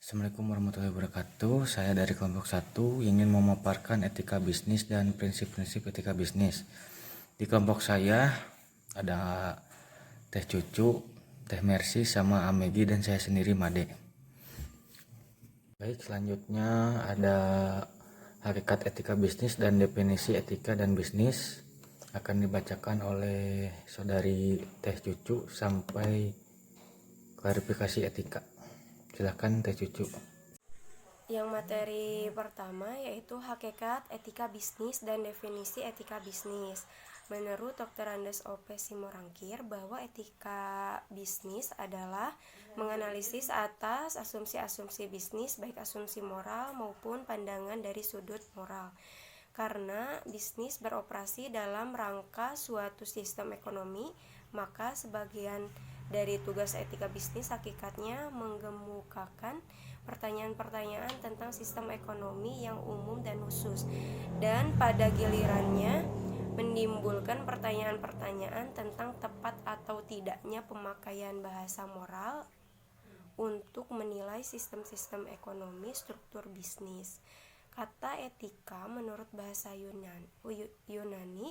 Assalamualaikum warahmatullahi wabarakatuh. Saya dari kelompok 1 ingin memaparkan etika bisnis dan prinsip-prinsip etika bisnis. Di kelompok saya ada Teh Cucu, Teh Mercy, sama Amegi, dan saya sendiri Made. Baik, selanjutnya ada hakikat etika bisnis dan definisi etika dan bisnis akan dibacakan oleh saudari Teh Cucu sampai klarifikasi etika. Silakan Teh Cucu. Yang materi pertama yaitu hakikat etika bisnis dan definisi etika bisnis. Menurut Dr. Andes O.P. Simorangkir bahwa etika bisnis adalah menganalisis atas asumsi-asumsi bisnis baik asumsi moral maupun pandangan dari sudut moral. Karena bisnis beroperasi dalam rangka suatu sistem ekonomi, maka sebagian dari tugas etika bisnis hakikatnya menggemukakan pertanyaan-pertanyaan tentang sistem ekonomi yang umum dan khusus, dan pada gilirannya menimbulkan pertanyaan-pertanyaan tentang tepat atau tidaknya pemakaian bahasa moral untuk menilai sistem-sistem ekonomi struktur bisnis. Kata etika menurut bahasa Yunani,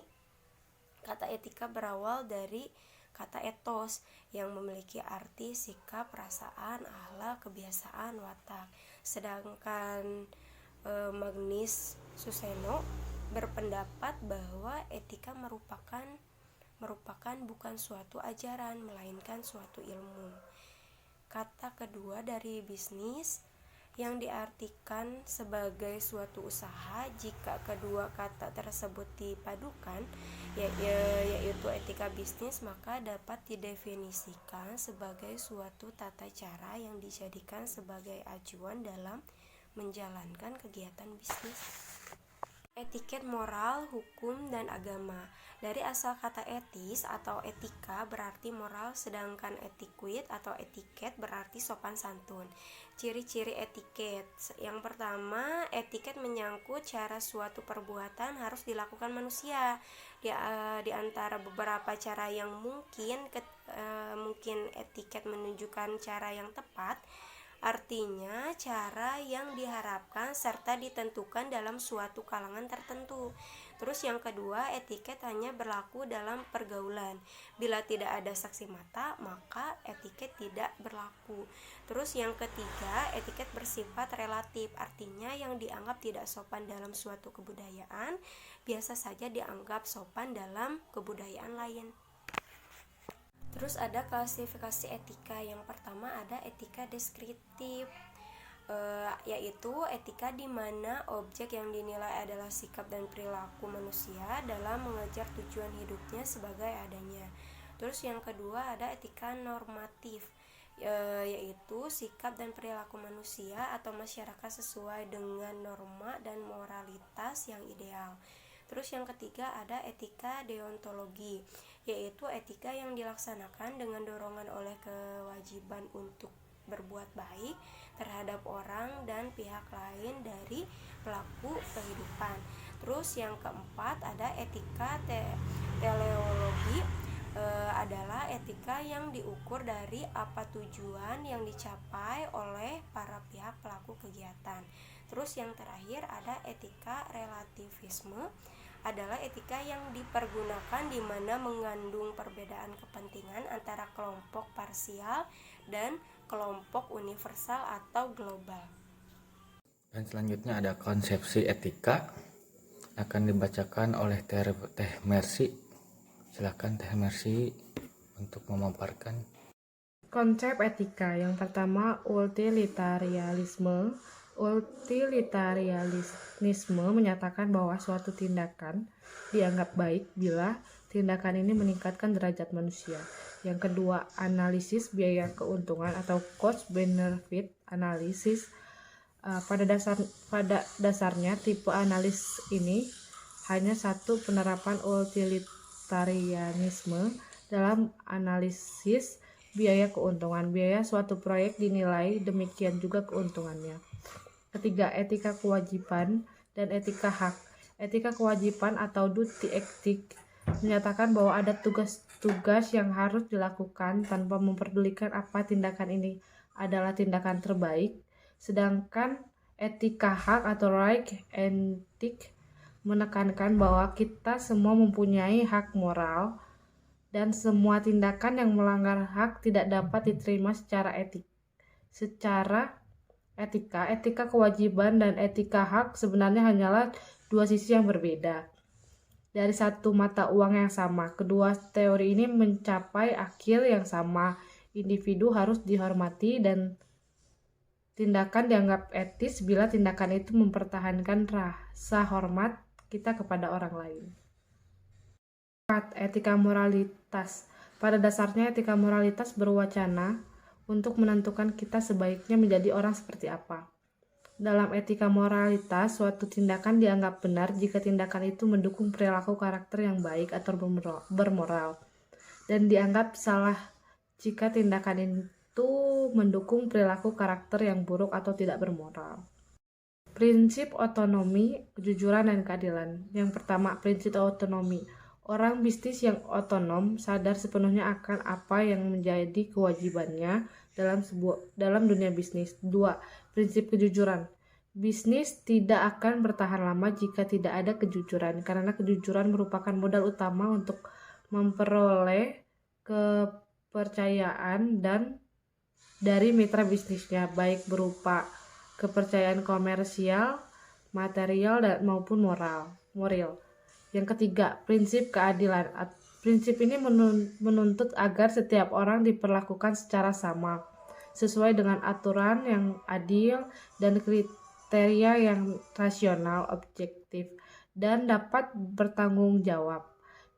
kata etika berawal dari kata etos yang memiliki arti sikap, perasaan, akhlak, kebiasaan, watak. Sedangkan Magnus Suseno berpendapat bahwa etika merupakan bukan suatu ajaran melainkan suatu ilmu. Kata kedua dari bisnis yang diartikan sebagai suatu usaha jika kedua kata tersebut dipadukan yaitu etika bisnis, maka dapat didefinisikan sebagai suatu tata cara yang dijadikan sebagai acuan dalam menjalankan kegiatan bisnis. Etiket moral, hukum, dan agama. Dari asal kata etis atau etika berarti moral, sedangkan etiquette atau etiket berarti sopan santun. Ciri-ciri etiket. Yang pertama, etiket menyangkut cara suatu perbuatan harus dilakukan manusia. Di antara beberapa cara yang mungkin etiket menunjukkan cara yang tepat, artinya cara yang diharapkan serta ditentukan dalam suatu kalangan tertentu. Terus yang kedua, etiket hanya berlaku dalam pergaulan. Bila tidak ada saksi mata, maka etiket tidak berlaku. Terus yang ketiga, etiket bersifat relatif, artinya yang dianggap tidak sopan dalam suatu kebudayaan biasa saja dianggap sopan dalam kebudayaan lain. Terus ada klasifikasi etika. Yang pertama ada etika deskriptif, yaitu etika di mana objek yang dinilai adalah sikap dan perilaku manusia dalam mengejar tujuan hidupnya sebagai adanya. Terus yang kedua ada etika normatif, yaitu sikap dan perilaku manusia atau masyarakat sesuai dengan norma dan moralitas yang ideal. Terus yang ketiga ada etika deontologi, yaitu etika yang dilaksanakan dengan dorongan oleh kewajiban untuk berbuat baik terhadap orang dan pihak lain dari pelaku kehidupan. Terus yang keempat ada etika teleologi, adalah etika yang diukur dari apa tujuan yang dicapai oleh para pihak pelaku kegiatan. Terus yang terakhir ada etika relativisme, adalah etika yang dipergunakan di mana mengandung perbedaan kepentingan antara kelompok parsial dan kelompok universal atau global. Dan selanjutnya ada konsepsi etika akan dibacakan oleh Teh Mercy. Silakan Teh Mercy untuk memaparkan. Konsep etika yang pertama, utilitarianisme. Utilitarianisme menyatakan bahwa suatu tindakan dianggap baik bila tindakan ini meningkatkan derajat manusia. Yang kedua, analisis biaya keuntungan atau cost benefit analysis. Pada dasarnya tipe analis ini hanya satu penerapan utilitarianisme dalam analisis biaya keuntungan. Biaya suatu proyek dinilai, demikian juga keuntungannya. Ketiga, etika kewajiban dan etika hak. Etika kewajiban atau duty ethic menyatakan bahwa ada tugas-tugas yang harus dilakukan tanpa memperdulikan apa tindakan ini adalah tindakan terbaik Sedangkan etika hak atau right ethic menekankan bahwa kita semua mempunyai hak moral dan semua tindakan yang melanggar hak tidak dapat diterima secara etika, kewajiban, dan etika hak sebenarnya hanyalah dua sisi yang berbeda dari satu mata uang yang sama. Kedua teori ini mencapai akhir yang sama. Individu harus dihormati dan tindakan dianggap etis bila tindakan itu mempertahankan rasa hormat kita kepada orang lain. 4. Etika moralitas. Pada dasarnya etika moralitas berwacana untuk menentukan kita sebaiknya menjadi orang seperti apa. Dalam etika moralitas, suatu tindakan dianggap benar jika tindakan itu mendukung perilaku karakter yang baik atau bermoral, dan dianggap salah jika tindakan itu mendukung perilaku karakter yang buruk atau tidak bermoral. Prinsip otonomi, kejujuran, dan keadilan. Yang pertama, prinsip otonomi. Orang bisnis yang otonom sadar sepenuhnya akan apa yang menjadi kewajibannya dalam dunia bisnis. 2. Prinsip kejujuran. Bisnis tidak akan bertahan lama jika tidak ada kejujuran, karena kejujuran merupakan modal utama untuk memperoleh kepercayaan dan dari mitra bisnisnya, baik berupa kepercayaan komersial, material, dan maupun moral. Yang ketiga, prinsip keadilan. Prinsip ini menuntut agar setiap orang diperlakukan secara sama, sesuai dengan aturan yang adil dan kriteria yang rasional, objektif, dan dapat bertanggung jawab.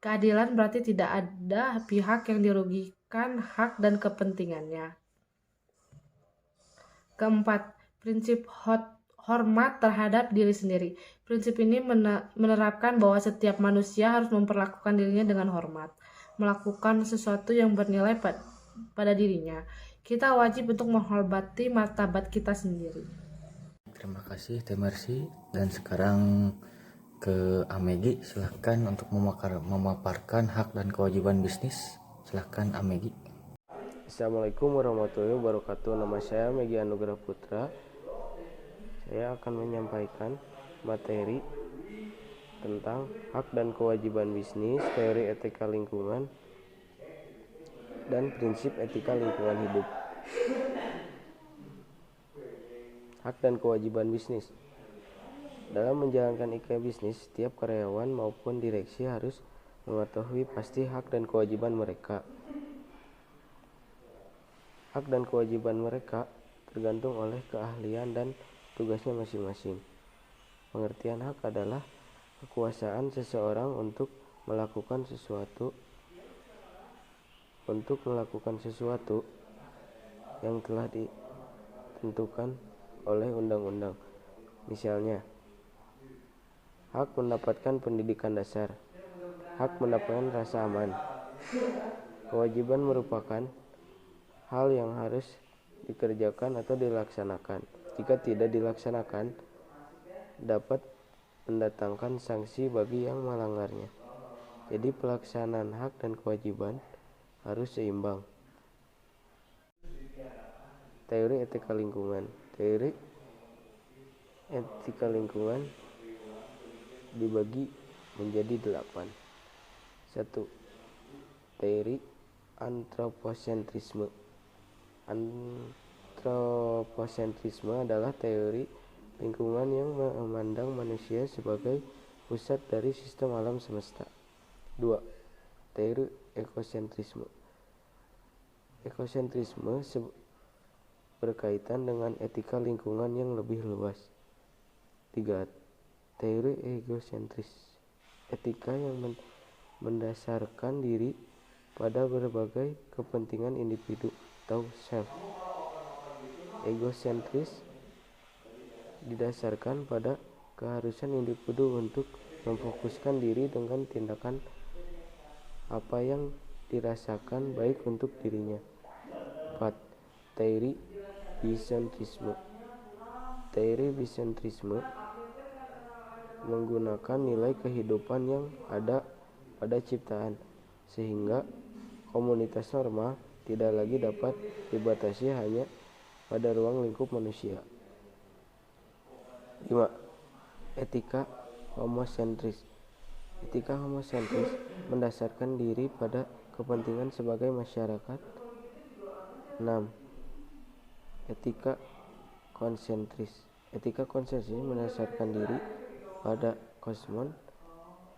Keadilan berarti tidak ada pihak yang dirugikan hak dan kepentingannya. Keempat, prinsip hormat terhadap diri sendiri. Prinsip ini menerapkan bahwa setiap manusia harus memperlakukan dirinya dengan hormat, melakukan sesuatu yang bernilai pada dirinya. Kita wajib untuk menghormati martabat kita sendiri. Terima kasih Teh Mercy. Dan sekarang ke Amegi, silahkan untuk memaparkan hak dan kewajiban bisnis. Silahkan Amegi. Assalamualaikum warahmatullahi wabarakatuh. Nama saya Megi Anugrah Putra. Saya akan menyampaikan materi tentang hak dan kewajiban bisnis, teori etika lingkungan, dan prinsip etika lingkungan hidup. Hak dan kewajiban bisnis. Dalam menjalankan etika bisnis, setiap karyawan maupun direksi harus mengetahui pasti hak dan kewajiban mereka. Hak dan kewajiban mereka tergantung oleh keahlian dan tugasnya masing-masing. Pengertian hak adalah kekuasaan seseorang untuk melakukan sesuatu yang telah ditentukan oleh undang-undang. Misalnya, hak mendapatkan pendidikan dasar, hak mendapatkan rasa aman. Kewajiban merupakan hal yang harus dikerjakan atau dilaksanakan. Jika tidak dilaksanakan, dapat mendatangkan sanksi bagi yang melanggarnya. Jadi pelaksanaan hak dan kewajiban harus seimbang. Teori etika lingkungan. Teori etika lingkungan dibagi menjadi 8. 1. Teori antroposentrisme. Antroposentrisme adalah teori lingkungan yang memandang manusia sebagai pusat dari sistem alam semesta. 2. Teori ekosentrisme. Ekosentrisme berkaitan dengan etika lingkungan yang lebih luas. 3. Teori egosentris. Etika yang mendasarkan diri pada berbagai kepentingan individu atau self. Egosentris didasarkan pada keharusan individu untuk memfokuskan diri dengan tindakan apa yang dirasakan baik untuk dirinya. 4. Teori bisentrisme. Teori bisentrisme menggunakan nilai kehidupan yang ada pada ciptaan, sehingga komunitas norma tidak lagi dapat dibatasi hanya pada ruang lingkup manusia. 5. Etika homosentris. Etika homosentris mendasarkan diri pada kepentingan sebagai masyarakat. 6. Etika konsentris. Etika konsentris mendasarkan diri pada kosmon.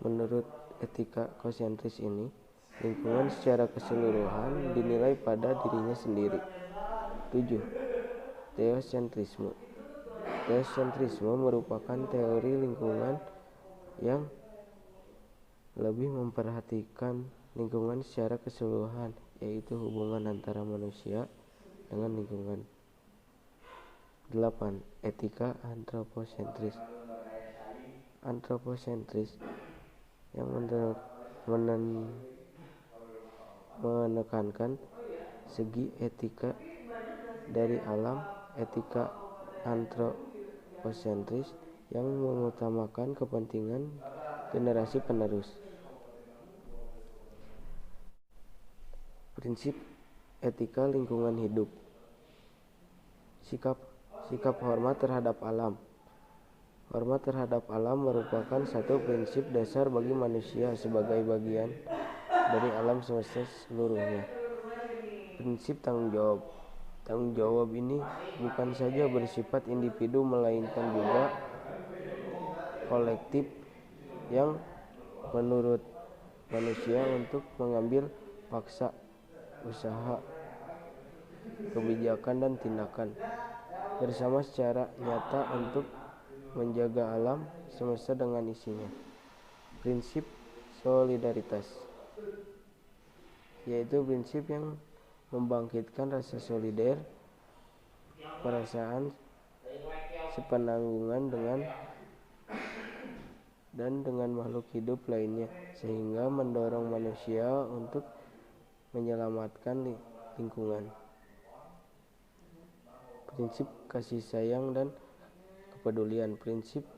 Menurut etika konsentris ini, lingkungan secara keseluruhan dinilai pada dirinya sendiri. 7. Teosentrisme. Teosentrisme merupakan teori lingkungan yang lebih memperhatikan lingkungan secara keseluruhan, yaitu hubungan antara manusia dengan lingkungan. 8. Etika antroposentris. Antroposentris yang menekankan segi etika dari alam. Etika antroposentris yang mengutamakan kepentingan generasi penerus. Prinsip etika lingkungan hidup. Sikap hormat terhadap alam. Hormat terhadap alam merupakan satu prinsip dasar bagi manusia sebagai bagian dari alam semesta seluruhnya. Prinsip tanggung jawab. Tanggung jawab ini bukan saja bersifat individu melainkan juga kolektif yang menurut manusia untuk mengambil paksa usaha, kebijakan dan tindakan bersama secara nyata untuk menjaga alam semesta dengan isinya. Prinsip solidaritas, yaitu prinsip yang membangkitkan rasa solider, perasaan sepenanggungan dengan makhluk hidup lainnya, sehingga mendorong manusia untuk menyelamatkan lingkungan. Prinsip kasih sayang dan kepedulian. Prinsip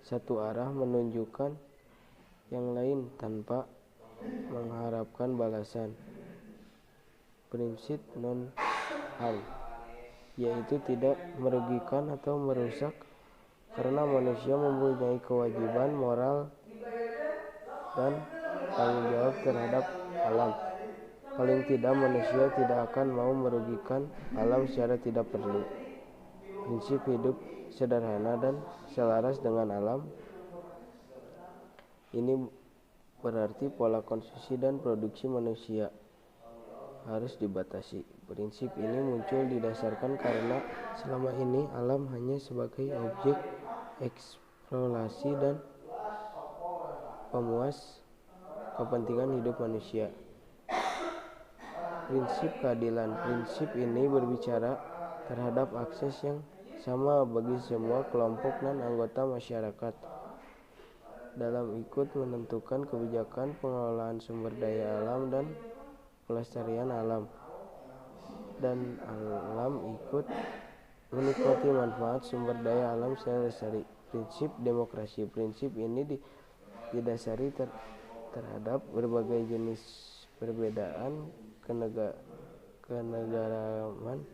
satu arah menunjukkan yang lain tanpa mengharapkan balasan. Prinsip non harm, yaitu tidak merugikan atau merusak karena manusia mempunyai kewajiban moral dan tanggung jawab terhadap alam. Paling tidak manusia tidak akan mau merugikan alam secara tidak perlu. Prinsip hidup sederhana dan selaras dengan alam. Ini berarti pola konsumsi dan produksi manusia harus dibatasi. Prinsip ini muncul didasarkan karena selama ini alam hanya sebagai objek eksplorasi dan pemuas kepentingan hidup manusia. Prinsip keadilan. Prinsip ini berbicara terhadap akses yang sama bagi semua kelompok dan anggota masyarakat dalam ikut menentukan kebijakan pengelolaan sumber daya alam dan pelestarian alam, dan alam ikut menikmati manfaat sumber daya alam secara lestari. Prinsip demokrasi. Prinsip ini didasari terhadap berbagai jenis perbedaan kenegaraan,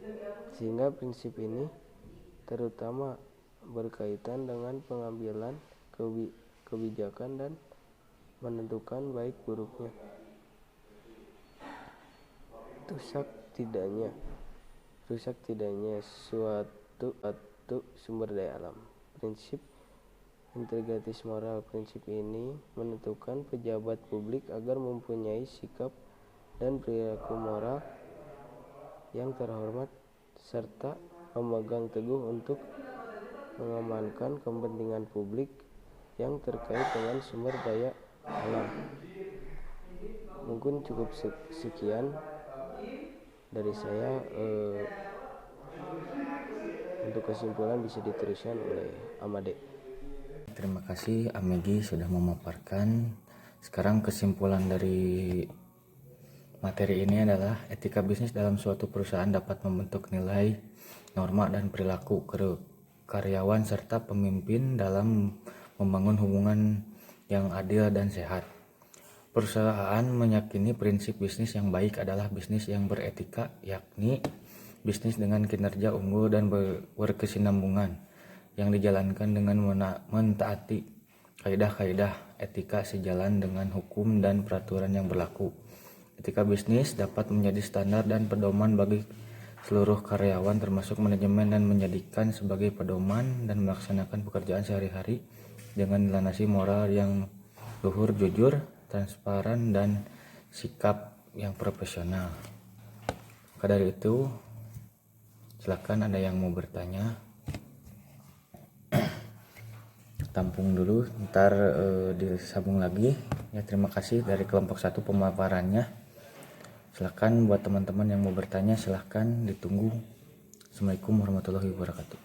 sehingga prinsip ini terutama berkaitan dengan pengambilan kebijakan dan menentukan baik buruknya, rusak tidaknya suatu sumber daya alam. Prinsip integritas moral. Prinsip ini menentukan pejabat publik agar mempunyai sikap dan perilaku moral yang terhormat serta memegang teguh untuk mengamankan kepentingan publik yang terkait dengan sumber daya alam. Mungkin cukup sekian dari saya. Untuk kesimpulan bisa diteruskan oleh Amade. Terima kasih Amegi sudah memaparkan. Sekarang kesimpulan dari materi ini adalah etika bisnis dalam suatu perusahaan dapat membentuk nilai, norma, dan perilaku karyawan serta pemimpin dalam membangun hubungan yang adil dan sehat. Perusahaan meyakini prinsip bisnis yang baik adalah bisnis yang beretika, yakni bisnis dengan kinerja unggul dan berkesinambungan. yang dijalankan dengan mentaati kaidah-kaidah etika sejalan dengan hukum dan peraturan yang berlaku. Etika bisnis dapat menjadi standar dan pedoman bagi seluruh karyawan termasuk manajemen dan menjadikan sebagai pedoman dan melaksanakan pekerjaan sehari-hari dengan dilandasi moral yang luhur, jujur, transparan, dan sikap yang profesional. Maka dari itu, silakan ada yang mau bertanya. Tampung dulu, ntar disambung lagi. Ya, terima kasih dari kelompok 1 pemaparannya. Silakan buat teman-teman yang mau bertanya, silakan ditunggu. Assalamualaikum warahmatullahi wabarakatuh.